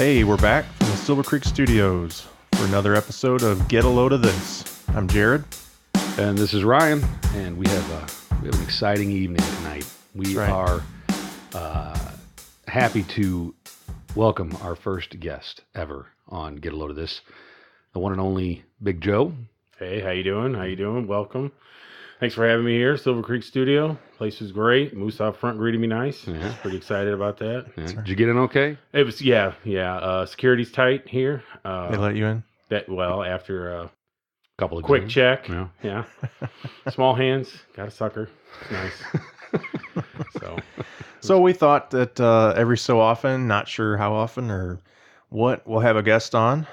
Hey, we're back from the Silver Creek Studios for another episode of Get a Load of This. I'm Jared. And this is Ryan, and we have an exciting evening tonight. We are happy to welcome our first guest ever on Get a Load of This, the one and only Big Joe. Hey, how you doing? Welcome. Thanks for having me here, Silver Creek Studio. Place is great. Moose out front greeted me nice. Yeah. Pretty excited about that. Yeah. Did you get in okay? It was, yeah. Security's tight here. They let you in? After a Couple of quick games. check. Yeah. Small hands. Got a sucker. It's nice. So we thought that every so often, not sure how often or what, we'll have a guest on.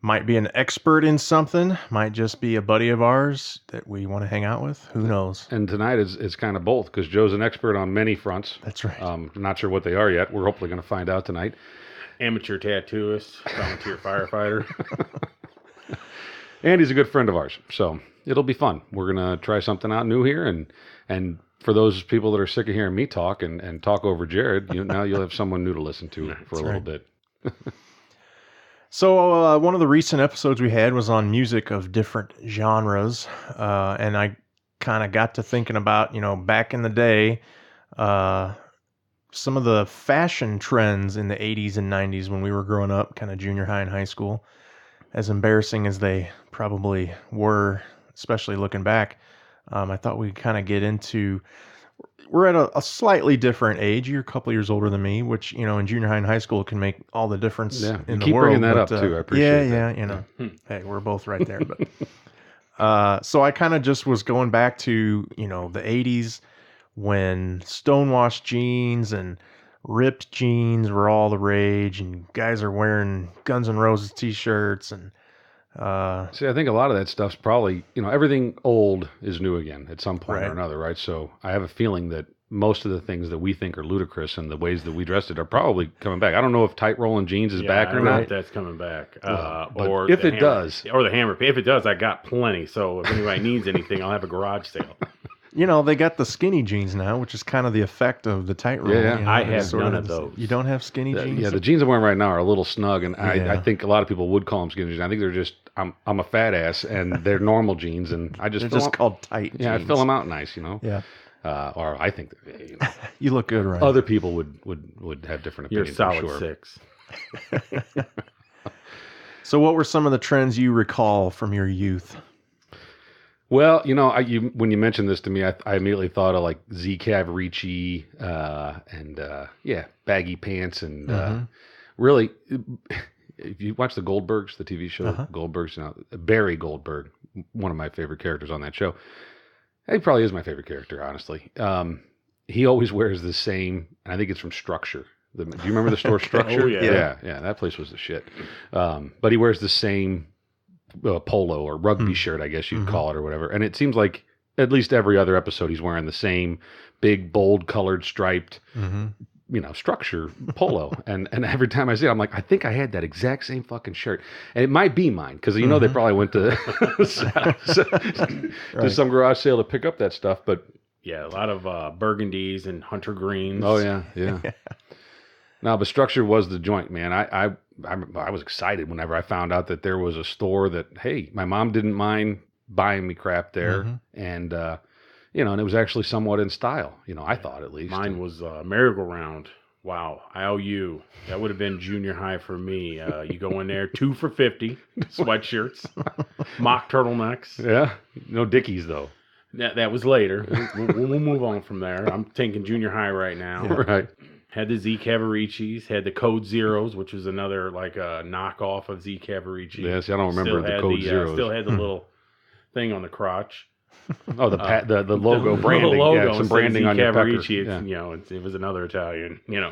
Might be an expert in something. Might just be a buddy of ours that we want to hang out with. Who knows? And tonight is kind of both, because Joe's an expert on many fronts. That's right. Not sure what they are yet. We're hopefully going to find out tonight. Amateur tattooist, volunteer firefighter. And he's a good friend of ours, so it'll be fun. We're going to try something out new here, and for those people that are sick of hearing me talk and talk over Jared, now you'll have someone new to listen to for a little bit. So one of the recent episodes we had was on music of different genres, and I kind of got to thinking about, back in the day, some of the fashion trends in the 80s and 90s when we were growing up, kind of junior high and high school, as embarrassing as they probably were, especially looking back. I thought we'd kind of get into... We're at a slightly different age. You're a couple years older than me, which, in junior high and high school can make all the difference in the world. Keep bringing that up, too. I appreciate that. Yeah, Hey, we're both right there. But so I kind of just was going back to, the 80s when stonewashed jeans and ripped jeans were all the rage, and guys are wearing Guns N' Roses t-shirts and... See, I think a lot of that stuff's probably, everything old is new again at some point Right. or another, right? So I have a feeling that most of the things that we think are ludicrous and the ways that we dressed it are probably coming back. I don't know if tight rolling jeans is back or I don't know not. if that's coming back. But Or if the it hammer- does. Or the hammer. If it does, I got plenty. So if anybody needs anything, I'll have a garage sale. They got the skinny jeans now, which is kind of the effect of the tight roll. Yeah. I have sort none of those. You don't have skinny jeans? Yeah, the jeans I'm wearing right now are a little snug, and Yeah. I think a lot of people would call them skinny jeans. I think they're just, I'm a fat ass, and they're normal jeans, and I just They're fill just them, called tight jeans. yeah, I fill them out nice, Yeah. or I think You look good, right? other people would have different You're a opinions. solid I'm sure. 6. So what were some of the trends you recall from your youth? Well, when you mentioned this to me, I immediately thought of like Z Cavarici and baggy pants and really, if you watch the Goldbergs, the TV show Goldbergs, Barry Goldberg, one of my favorite characters on that show. He probably is my favorite character, honestly. He always wears the same, and I think it's from Structure. Do you remember the store Structure? Oh, yeah. Yeah, that place was the shit. But he wears the same polo or rugby shirt, I guess you'd call it, or whatever. And it seems like at least every other episode he's wearing the same big, bold colored striped, Structure polo. and every time I see it, I'm like, I think I had that exact same fucking shirt. And it might be mine, because they probably went to to some garage sale to pick up that stuff. But Yeah, a lot of burgundies and hunter greens. oh yeah. No, but Structure was the joint, man. I was excited whenever I found out that there was a store that, hey, my mom didn't mind buying me crap there, and and it was actually somewhat in style. I thought, at least. Mine was merry-go-round. Wow, IOU. That would have been junior high for me. You go in there, 2 for $50, sweatshirts, mock turtlenecks. Yeah, no Dickies though. That was later. We'll move on from there. I'm thinking junior high right now. Yeah. Right. Had the Z Cavaricis, had the Code Zeros, which was another like a knockoff of Z Cavarici. Yes, I don't remember the Code Zeros. Still had the little thing on the crotch. Oh, the logo branding. The logo, some branding on your pecker. It's, it was another Italian, And,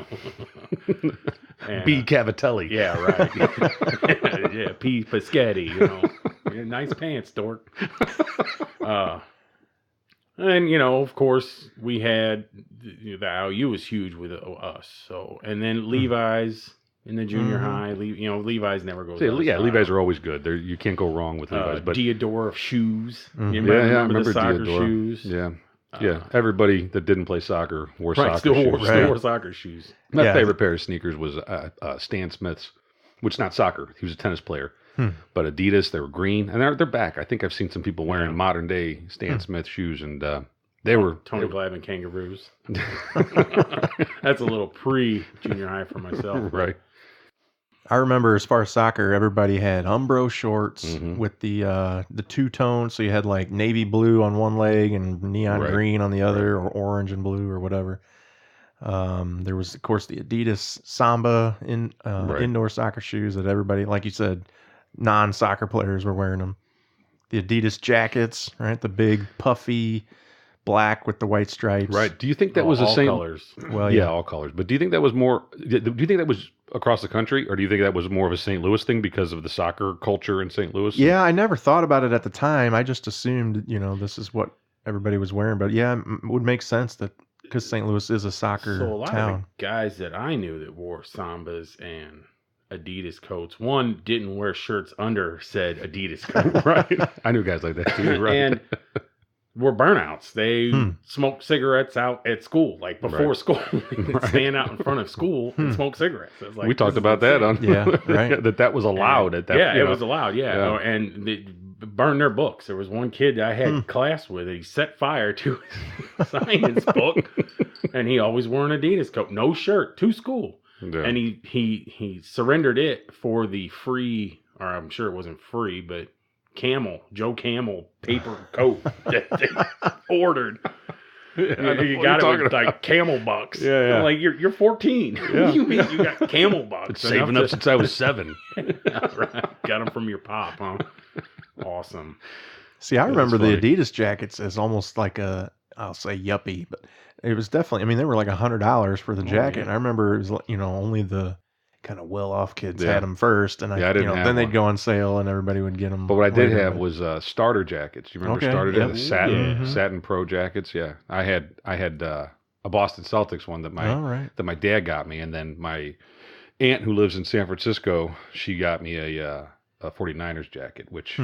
B. Cavatelli. Yeah, right. Yeah, P. Paschetti, Yeah, nice pants, dork. And, of course, we had, the IOU was huge with us. So, and then Levi's in the junior high. Levi's never goes out. Yeah, Levi's are always good. You can't go wrong with Levi's. But Diodora of shoes. You I remember the soccer Diodora. shoes. Yeah. Everybody that didn't play soccer wore soccer still shoes. Still wore soccer shoes. My favorite pair of sneakers was Stan Smith's, which is not soccer. He was a tennis player. But Adidas, they were green, and they're back. I think I've seen some people wearing modern day Stan Smith shoes, and they were Tony Glavine kangaroos. That's a little pre-junior high for myself. Right. I remember as far as soccer, everybody had Umbro shorts with the two-tone, so you had like navy blue on one leg and neon green on the other, or orange and blue or whatever. There was, of course, the Adidas Samba indoor soccer shoes that everybody, like you said, non-soccer players were wearing them. The Adidas jackets, right? The big puffy black with the white stripes. Right. Do you think that was the same colors? Well, yeah, all colors. But do you think that was more? Do you think that was across the country, or do you think that was more of a St. Louis thing because of the soccer culture in St. Louis? Yeah, I never thought about it at the time. I just assumed, this is what everybody was wearing. But yeah, it would make sense that because St. Louis is a soccer so a lot town. of the guys that I knew that wore Sambas and Adidas coats, one didn't wear shirts under said Adidas coat. Right. I knew guys like that too. Right. And were burnouts. They smoked cigarettes out at school, like before school. They'd stand out in front of school and smoke cigarettes. It was like, we talked about that on that was allowed at that. Yeah, it was allowed. Yeah. And they burned their books. There was one kid that I had class with. He set fire to his science book, and he always wore an Adidas coat, no shirt, to school. Yeah. And he surrendered it for the free, or I'm sure it wasn't free, but Joe Camel paper coat that they ordered. You got it with like Camel bucks. Yeah. Like you're 14. Yeah. You mean you got Camel bucks? Been saving up since I was 7. Right. Got them from your pop, huh? Awesome. See, I remember the Adidas jackets as almost like I'll say yuppie, but it was definitely, they were like $100 for the jacket. And I remember it was, only the kind of well-off kids had them first, and then they'd go on sale, and everybody would get them. But what I did have was starter jackets. You remember starter jackets, satin pro jackets? Yeah, I had a Boston Celtics one that my dad got me, and then my aunt who lives in San Francisco, she got me a 49ers jacket, which.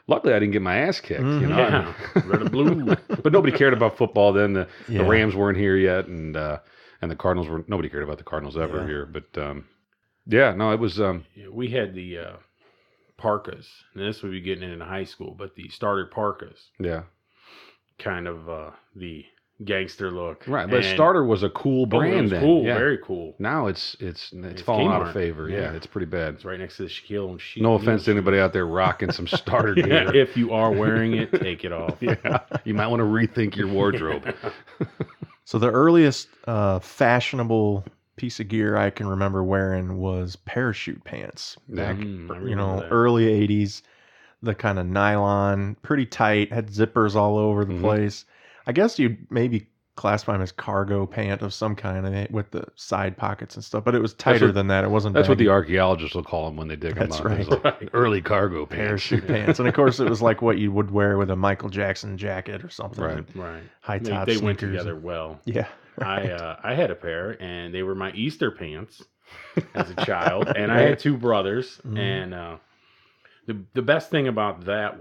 Luckily, I didn't get my ass kicked. Red and blue. But nobody cared about football then. The Rams weren't here yet, and the Cardinals were. Nobody cared about the Cardinals ever here. But it was. We had the parkas, and this would be getting into high school, but the starter parkas. Yeah. Kind of the gangster look. Right, but starter was a cool brand then. Cool, very cool. Now it's fallen out of favor. Yeah, it's pretty bad. It's right next to the Shaquille and Sheet. No offense to anybody out there rocking some starter gear. If you are wearing it, take it off. You might want to rethink your wardrobe. So the earliest fashionable piece of gear I can remember wearing was parachute pants back, early 80s. The kind of nylon, pretty tight, had zippers all over the place. I guess you'd maybe classify them as cargo pant of some kind with the side pockets and stuff, but it was tighter than that. It wasn't. That's what the archaeologists will call them when they dig them up. Right. Like early cargo pants. Parachute pants. And of course, it was like what you would wear with a Michael Jackson jacket or something. Right. High top They sneakers. went together well. Yeah. I had a pair, and they were my Easter pants as a child, and I had 2 brothers, and the best thing about that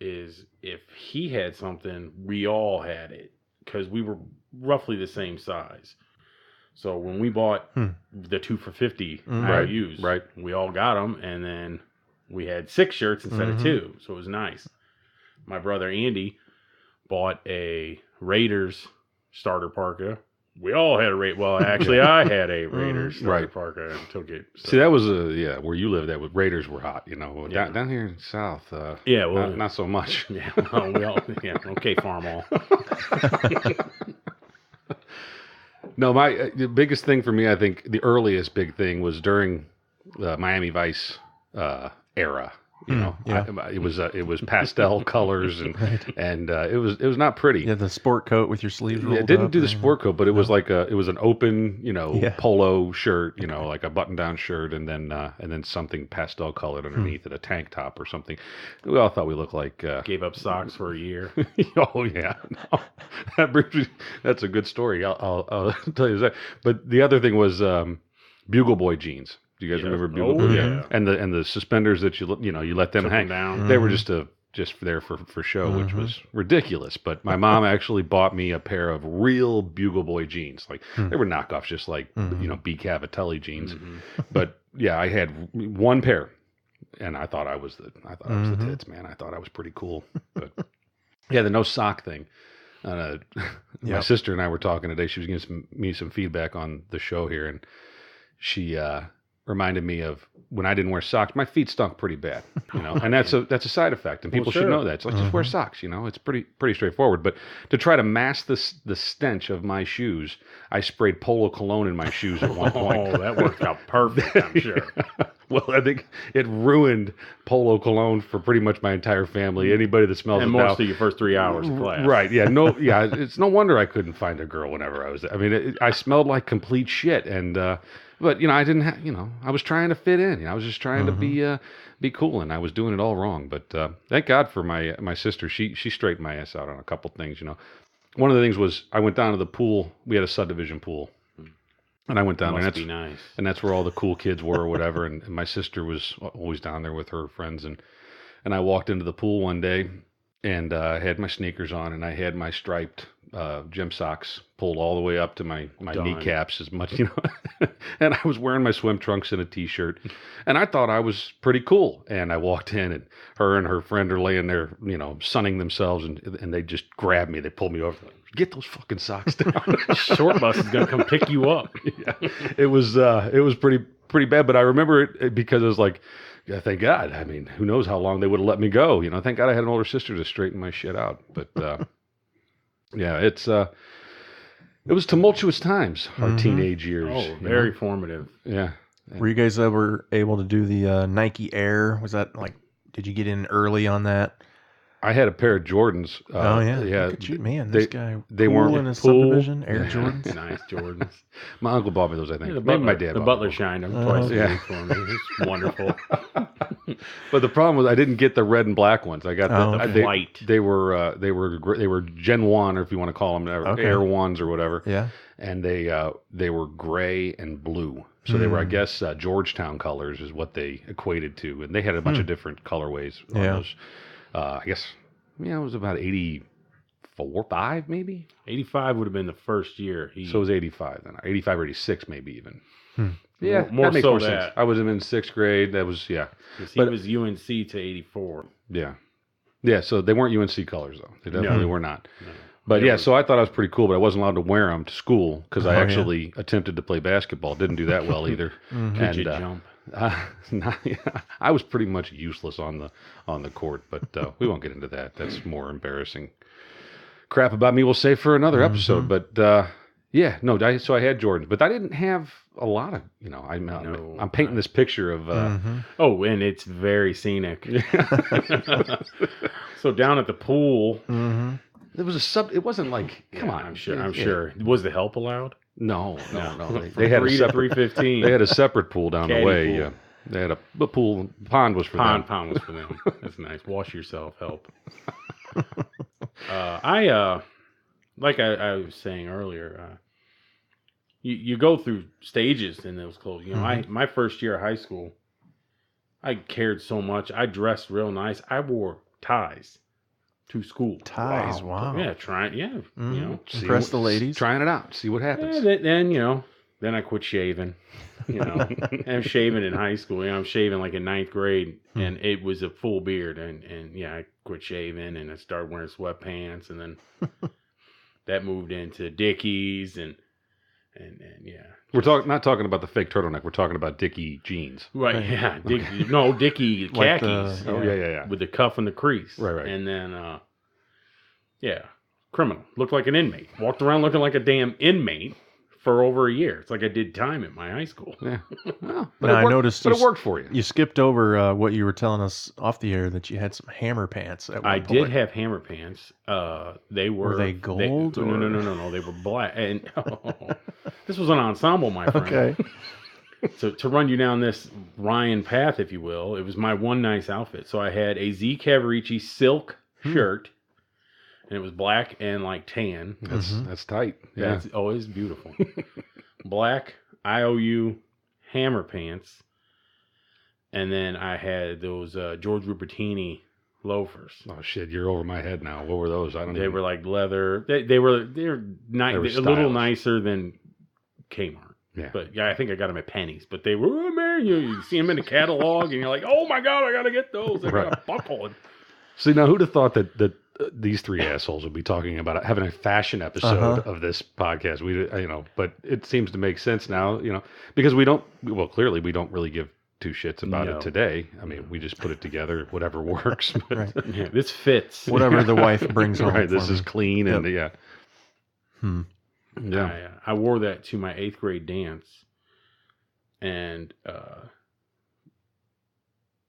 is if he had something, we all had it, because we were roughly the same size. So when we bought the 2 for $50 IOUs, we all got them, and then we had 6 shirts instead of 2, so it was nice. My brother Andy bought a Raiders starter parka. We all had actually I had a Raiders starter parka and took it. So. See, that was where you lived. That was Raiders were hot, Down here in the South, not so much. Yeah, well, we all okay, Farmall. No, the biggest thing for me, I think, the earliest big thing was during the Miami Vice era. It was pastel colors and it was not pretty. Yeah, the sport coat with your sleeves rolled up. It didn't do the sport coat, but it was like it was an open, polo shirt, like a button-down shirt, and then something pastel colored underneath it, a tank top or something. We all thought we looked like gave up socks for a year. Oh yeah, no, that's a good story. I'll tell you that. But the other thing was Bugle Boy jeans. Do you guys remember Bugle Boy? Yeah. And the suspenders that you let them hang down. They were just just there for show, which was ridiculous. But my mom actually bought me a pair of real Bugle Boy jeans. Like they were knockoffs, just like B. Cavatelli jeans. But yeah, I had one pair, and I thought I was the tits, man. I thought I was pretty cool. But yeah, the no sock thing. My sister and I were talking today. She was giving me some feedback on the show here, and she reminded me of when I didn't wear socks. My feet stunk pretty bad, and that's a side effect, and people should know that. It's like just wear socks, It's pretty straightforward. But to try to mask the stench of my shoes, I sprayed Polo cologne in my shoes at one point. Oh, that worked out perfect, I'm sure. Well, I think it ruined Polo cologne for pretty much my entire family. Anybody that smells and it now, most of your first 3 hours of class, right? Yeah, it's no wonder I couldn't find a girl whenever I was there. I mean, I smelled like complete shit, and but I didn't have, I was trying to fit in. I was just trying to be cool, and I was doing it all wrong. But thank God for my sister. She straightened my ass out on a couple things. One of the things was I went down to the pool. We had a subdivision pool. And I went down there. Must be nice. And that's where all the cool kids were or whatever. And my sister was always down there with her friends. And I walked into the pool one day, and I had my sneakers on, and I had my striped gym socks pulled all the way up to my kneecaps as much, and I was wearing my swim trunks and a t-shirt, and I thought I was pretty cool. And I walked in, and her friend are laying there, sunning themselves, and they just grabbed me. They pulled me over. Like, get those fucking socks down. Short bus is going to come pick you up. Yeah, it was pretty bad, but I remember it because it was like, yeah, thank God. I mean, who knows how long they would have let me go. Thank God I had an older sister to straighten my shit out. But yeah, it was tumultuous times, our teenage years. Oh, very formative. Yeah. Were you guys ever able to do the Nike Air? Was that like, did you get in early on that? I had a pair of Jordans. Oh yeah, yeah. Look at you, man. This guy, they cool weren't in his pool. Subdivision Air Jordans. Nice Jordans. My uncle bought me those, I think. Yeah, Maybe my dad. The bought butler them. shined them twice a yeah. week for me. It's wonderful. But the problem was I didn't get the red and black ones. I got the white. They were Gen 1, or if you want to call them Air 1s or whatever. Yeah. And they were gray and blue. So they were, I guess, Georgetown colors is what they equated to, and they had a bunch of different colorways on those. I guess, it was about 84, 5 maybe. 85 would have been the first year. So it was 85 then, 85 or 86 maybe even. Yeah, that makes so more that. sense. I was in 6th grade. That was He was UNC to 84. Yeah. So they weren't UNC colors though. They definitely were not. No. But yeah, so I thought I was pretty cool, but I wasn't allowed to wear them to school because I actually attempted to play basketball. Didn't do that well either. Could you jump? I was pretty much useless on the court, but we won't get into that. That's more embarrassing crap about me. We'll save for another episode. But yeah, no. So I had Jordans, but I didn't have a lot of. I'm painting this picture of. Oh, and it's very scenic. So down at the pool. There was it wasn't like, come on. I'm sure. Was the help allowed? No. They had 3 to 3:15. They had a separate pool down the way. Pool. Yeah, they had a pool. Pond was for them. Pond was for them. That's nice. Wash yourself. Help. I was saying earlier. You go through stages in those clothes. My first year of high school, I cared so much. I dressed real nice. I wore ties to school. Ties, wow. Yeah, trying. Yeah, impress the ladies. Trying it out, see what happens. Yeah, then I quit shaving. And I'm shaving in high school. I'm shaving like in 9th grade, and it was a full beard. And I quit shaving, and I started wearing sweatpants, and then that moved into Dickies, and yeah. We're not talking about the fake turtleneck. We're talking about Dickie jeans. Right. Yeah. Dickie khakis. Yeah. With the cuff and the crease. Right. And then, criminal. Looked like an inmate. Walked around looking like a damn inmate for over a year. It's like I did time at my high school. Yeah. Well, Now, I noticed it worked for you. You skipped over what you were telling us off the air, that you had some hammer pants at one I point. did have hammer pants. They were... Were they gold? No. They were black. And this was an ensemble, my friend. Okay. So to run you down this Ryan path, if you will, it was my one nice outfit. So I had a Z Cavarici silk shirt, and it was black and like tan. That's tight. Yeah. That's always beautiful. Black IOU hammer pants, and then I had those George Rupertini loafers. Oh shit, you're over my head now. What were those? I don't. They even... were like leather. They're were a little nicer than Kmart. Yeah. But yeah, I think I got them at Penny's. But they were, oh man, you see them in the catalog, and you're like, oh my god, I gotta get those. I got a buckle. See, now who'd have thought that these three assholes would be talking about having a fashion episode of this podcast? But it seems to make sense now, because clearly we don't really give two shits about it today. I mean, we just put it together, whatever works. But, Right. Yeah, this fits. Whatever the wife brings home. Right. This for is me. clean and Yeah. I wore that to my 8th grade dance, and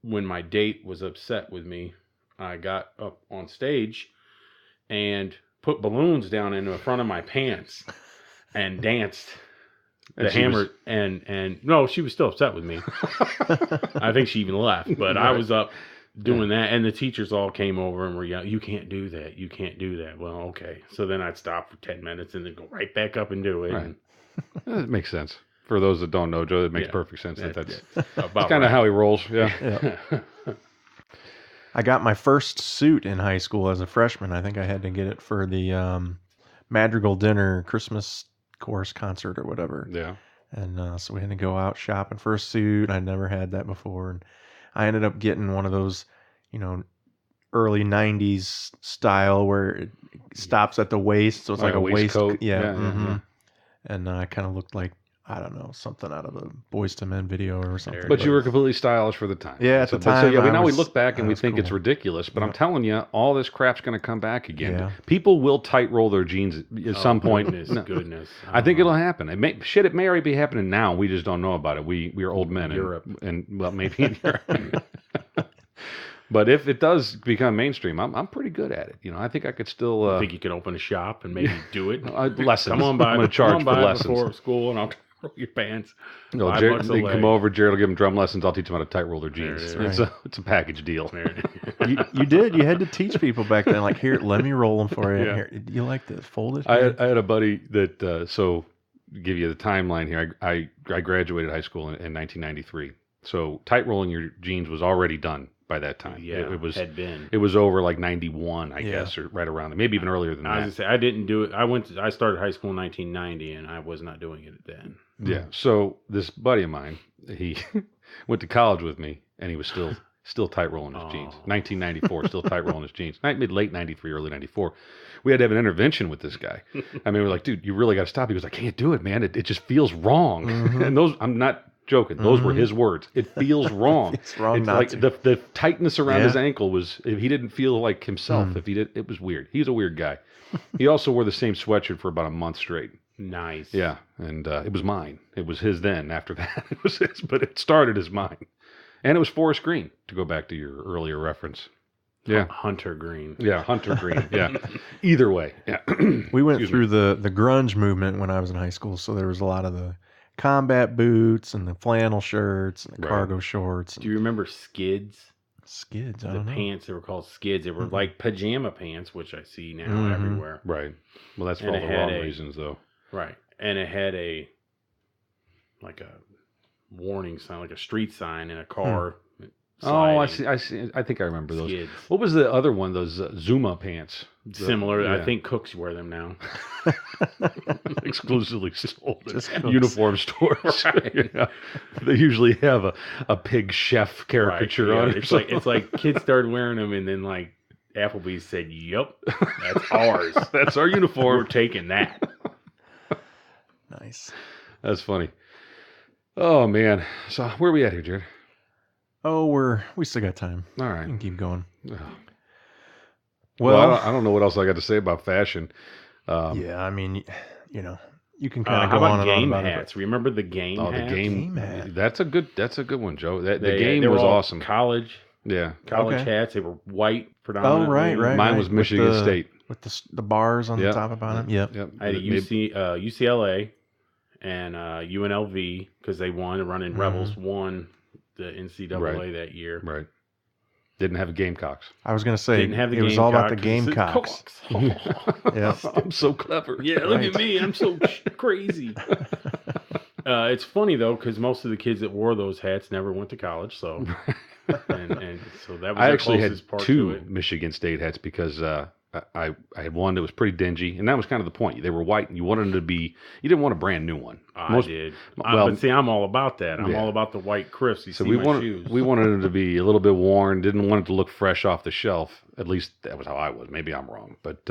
when my date was upset with me, I got up on stage and put balloons down in the front of my pants and danced. And The hammer and no, she was still upset with me. I think she even left, but I was up doing that, and the teachers all came over and were yelling, "You can't do that! You can't do that!" Well, okay. So then I'd stop for 10 minutes and then go right back up and do it. Right. That makes sense. For those that don't know Joe, it makes perfect sense. That's about kind of how he rolls. Yeah. Yeah. I got my first suit in high school as a freshman. I think I had to get it for the Madrigal Dinner Christmas course concert or whatever. Yeah. And so we had to go out shopping for a suit. I'd never had that before. And I ended up getting one of those, early 90s style where it stops at the waist. So it's like a waistcoat. Yeah. And I kind of looked like, I don't know, something out of a Boyz II Men video or something. But you were completely stylish for the time. Yeah, at the time. We look back and we think it's ridiculous, but I'm telling you, all this crap's going to come back again. Yeah. People will tight roll their jeans at some point. Goodness. I think it'll happen. It may already be happening now. We just don't know about it. We are old men in Europe. And maybe in Europe. But if it does become mainstream, I'm pretty good at it. I think I could still. I think you could open a shop and maybe do it. Lessons. Come on by. I'm going to charge for lessons before school, and I'll roll your pants. No, Jared, they come over. Jared will give them drum lessons. I'll teach them how to tight roll their jeans. It's a package deal. You did. You had to teach people back then. Like, here, let me roll them for you. Yeah. Here, you like this? Fold it. I had a buddy that. So, to give you the timeline here. I graduated high school in 1993. So, tight rolling your jeans was already done by that time. Yeah, it was over like 91, I guess, or right around there. Maybe even earlier than that. I was gonna say, I didn't do it. I started high school in 1990, and I was not doing it then. Yeah. So this buddy of mine, he went to college with me, and he was still tight rolling his jeans. 1994, still tight rolling his jeans. Late 93, early 94. We had to have an intervention with this guy. I mean, we're like, dude, you really got to stop. He goes, I can't do it, man. It just feels wrong. And I'm not joking. Those were his words. It feels wrong. It's wrong. It's like the tightness around his ankle was. If he didn't feel like himself. If he did, it was weird. He's a weird guy. He also wore the same sweatshirt for about a month straight. Nice. Yeah, and it was mine. It was his then. After that, it was his. But it started as mine, and it was forest green. To go back to your earlier reference. Yeah, Hunter green. Yeah, Hunter green. Yeah. Either way. Yeah. We went through the grunge movement when I was in high school, so there was a lot of the combat boots and the flannel shirts and the cargo shorts. Do you remember skids? Skids, I don't know. Pants, they were called skids. They were like pajama pants, which I see now everywhere. Right. Well, that's for all the wrong reasons, though. Right. And it had a warning sign, like a street sign in a car. Oh, I see. I think I remember those. Skids. What was the other one? Those Zuma pants. Similar. Yeah. I think cooks wear them now. Exclusively sold at uniform stores. Right. They usually have a pig chef caricature on it. It's like kids started wearing them, and then like Applebee's said, "Yep, that's ours. That's our uniform. We're taking that." Nice. That's funny. Oh man. So where are we at here, Jared? Oh, we still got time. All right. We can keep going. Oh. Well, I don't know what else I got to say about fashion. Yeah, I mean, you can kind of go on and game on about hats. Remember the game hats? The game hat. That's a good one, Joe. The they game was awesome. College hats. They were white predominantly. Oh, right. Mine was Michigan State with the bars on the top about it. Yep. I had a UCLA and UNLV because they running Rebels won the NCAA that year. Right. Didn't have the Gamecocks. I was going to say, it was all about the Gamecocks. Yeah. I'm so clever. Yeah, look at me. I'm so crazy. It's funny, though, because most of the kids that wore those hats never went to college. So and so that was I the actually had closest part to two it. Michigan State hats because I had one that was pretty dingy, and that was kind of the point. They were white, and you wanted them to be. You didn't want a brand new one. I did. Well, but see, I'm all about that. I'm yeah. all about the white crisps. You So see we my wanted shoes. we wanted them to be a little bit worn. Didn't want it to look fresh off the shelf. At least that was how I was. Maybe I'm wrong, but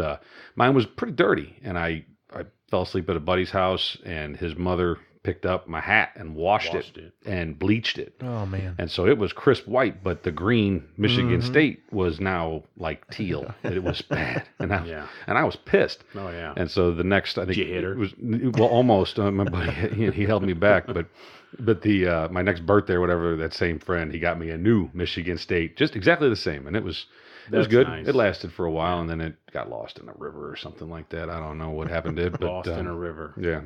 mine was pretty dirty, and I fell asleep at a buddy's house, and his mother picked up my hat and washed it and bleached it. Oh man! And so it was crisp white, but the green Michigan State was now like teal. It was bad, and I was pissed. Oh yeah. And so the next, I think Did you hit her? it was well almost. My buddy he held me back, but the my next birthday or whatever, that same friend, he got me a new Michigan State, just exactly the same, and it was good. Nice. It lasted for a while, and then it got lost in a river or something like that. I don't know what happened to it, but Lost in a river. Yeah.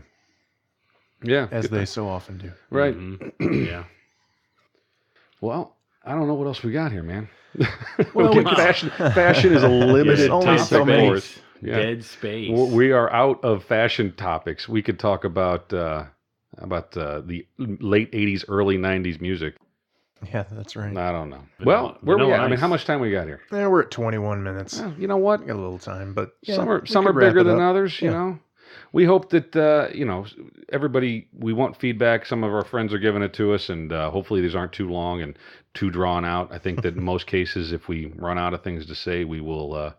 Yeah, As they so often do. right. Mm-hmm. Yeah. Well, I don't know what else we got here, man. Well, Okay, fashion is a limited There's only topic so for many. us. Yeah. Dead space. We are out of fashion topics. We could talk about the late '80s, early '90s music. Yeah, that's right. I don't know. Well, where we at? I mean, how much time we got here? Yeah, we're at 21 minutes. Well, you know what? We got a little time, but yeah, some we are could wrap bigger it than up. others. You Yeah. know. We hope that everybody. We want feedback. Some of our friends are giving it to us, and hopefully these aren't too long and too drawn out. I think that in most cases, if we run out of things to say, we will.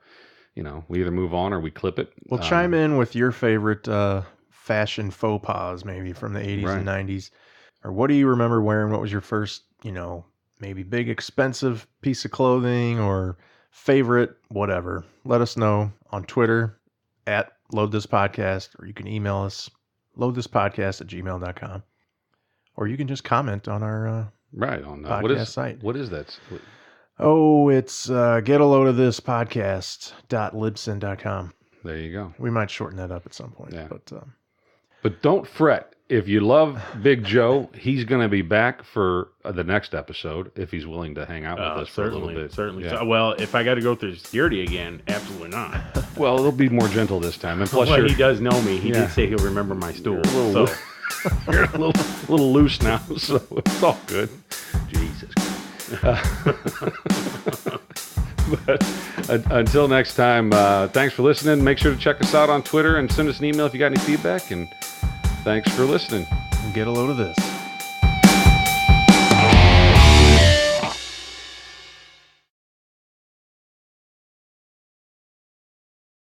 We either move on or we clip it. Well, chime in with your favorite fashion faux pas, maybe from the 80s Right. and 90s. Or what do you remember wearing? What was your first, maybe big expensive piece of clothing or favorite, whatever. Let us know on Twitter at Load This Podcast, or you can email us, loadthispodcast@gmail.com. Or you can just comment on our Right on podcast site. What is that? Oh, it's get a load of this podcast.libsyn.com. There you go. We might shorten that up at some point. Yeah. But don't fret. If you love Big Joe, he's going to be back for the next episode if he's willing to hang out with us for a little bit. Certainly. Yeah. So, well, if I got to go through security again, absolutely not. Well, it'll be more gentle this time. And plus, Well, you're, he does know me. He Yeah. did say he'll remember my stool. little- So, you're a little loose now, so it's all good. Jesus Christ. But until next time, thanks for listening. Make sure to check us out on Twitter and send us an email if you got any feedback. And thanks for listening. get a load of this.